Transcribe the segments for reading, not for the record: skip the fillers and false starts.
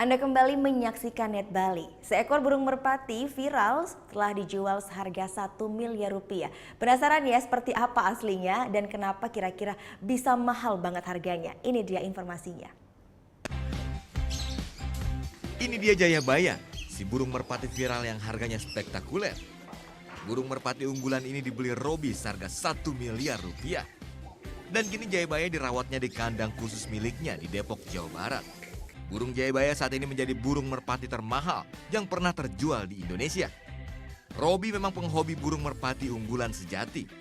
Anda kembali menyaksikan Net Bali. Seekor burung merpati viral setelah dijual seharga 1 miliar rupiah. Penasaran ya seperti apa aslinya dan kenapa kira-kira bisa mahal banget harganya? Ini dia informasinya. Ini dia Jayabaya, si burung merpati viral yang harganya spektakuler. Burung merpati unggulan ini dibeli Robi seharga 1 miliar rupiah. Dan kini Jayabaya dirawatnya di kandang khusus miliknya di Depok, Jawa Barat. Burung Jayabaya saat ini menjadi burung merpati termahal yang pernah terjual di Indonesia. Robi memang penghobi burung merpati unggulan sejati.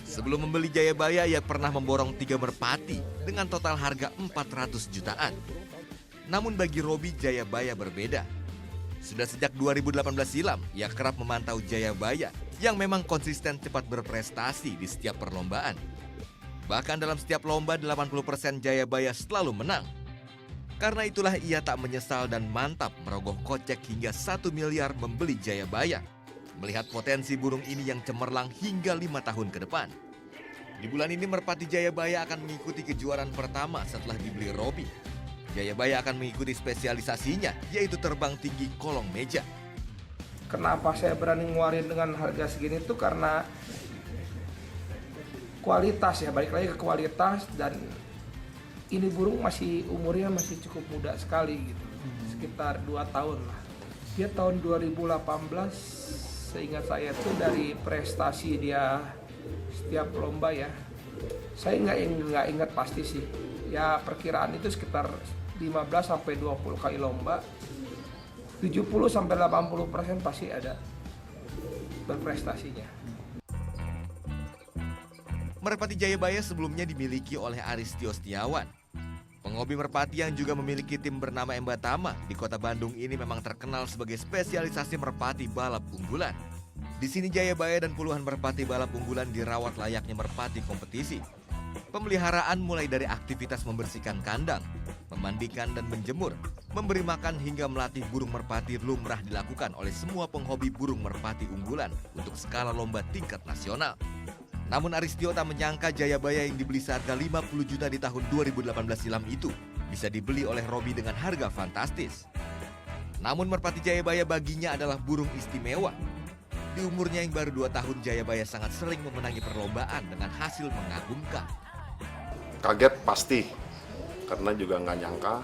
Sebelum membeli Jayabaya, ia pernah memborong 3 merpati dengan total harga 400 jutaan. Namun bagi Robi, Jayabaya berbeda. Sudah sejak 2018 silam, ia kerap memantau Jayabaya yang memang konsisten cepat berprestasi di setiap perlombaan. Bahkan dalam setiap lomba, 80% Jayabaya selalu menang. Karena itulah ia tak menyesal dan mantap merogoh kocek hingga 1 miliar membeli Jayabaya. Melihat potensi burung ini yang cemerlang hingga 5 tahun ke depan. Di bulan ini merpati Jayabaya akan mengikuti kejuaraan pertama setelah dibeli Robi. Jayabaya akan mengikuti spesialisasinya, yaitu terbang tinggi kolong meja. Kenapa saya berani ngeluarin dengan harga segini tuh karena kualitas ya, balik lagi ke kualitas, dan ini burung umurnya masih cukup muda sekali gitu, sekitar 2 tahun lah. Dia tahun 2018, seingat saya tuh dari prestasi dia setiap lomba ya. Saya nggak ingat pasti sih. Ya perkiraan itu sekitar 15 sampai 20 kali lomba, 70 sampai 80% pasti ada berprestasinya. Merpati Jayabaya sebelumnya dimiliki oleh Aristio Setiawan. Penghobi merpati yang juga memiliki tim bernama Embatama di kota Bandung ini memang terkenal sebagai spesialisasi merpati balap unggulan. Di sini Jayabaya dan puluhan merpati balap unggulan dirawat layaknya merpati kompetisi. Pemeliharaan mulai dari aktivitas membersihkan kandang, memandikan dan menjemur, memberi makan hingga melatih burung merpati lumrah dilakukan oleh semua penghobi burung merpati unggulan untuk skala lomba tingkat nasional. Namun Aristio tak menyangka Jayabaya yang dibeli seharga 50 juta di tahun 2018 silam itu bisa dibeli oleh Robi dengan harga fantastis. Namun merpati Jayabaya baginya adalah burung istimewa. Di umurnya yang baru 2 tahun, Jayabaya sangat sering memenangi perlombaan dengan hasil mengagumkan. Kaget pasti, karena juga nggak nyangka.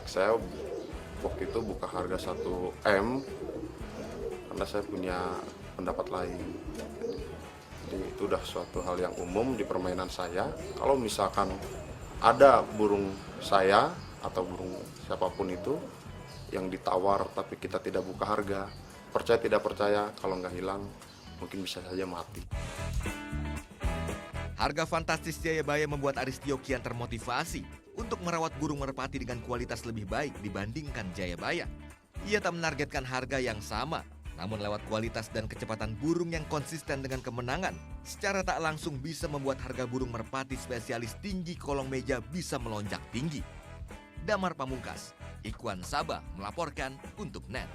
Saya waktu itu buka harga 1 M, karena saya punya pendapat lain. Jadi itu udah suatu hal yang umum di permainan saya. Kalau misalkan ada burung saya atau burung siapapun itu yang ditawar tapi kita tidak buka harga, percaya tidak percaya, kalau nggak hilang mungkin bisa saja mati. Harga fantastis Jayabaya membuat Aristio kian termotivasi untuk merawat burung merpati dengan kualitas lebih baik dibandingkan Jayabaya. Ia tak menargetkan harga yang sama, namun lewat kualitas dan kecepatan burung yang konsisten dengan kemenangan, secara tak langsung bisa membuat harga burung merpati spesialis tinggi kolong meja bisa melonjak tinggi. Damar Pamungkas, Ikhwan Sabah melaporkan untuk NET.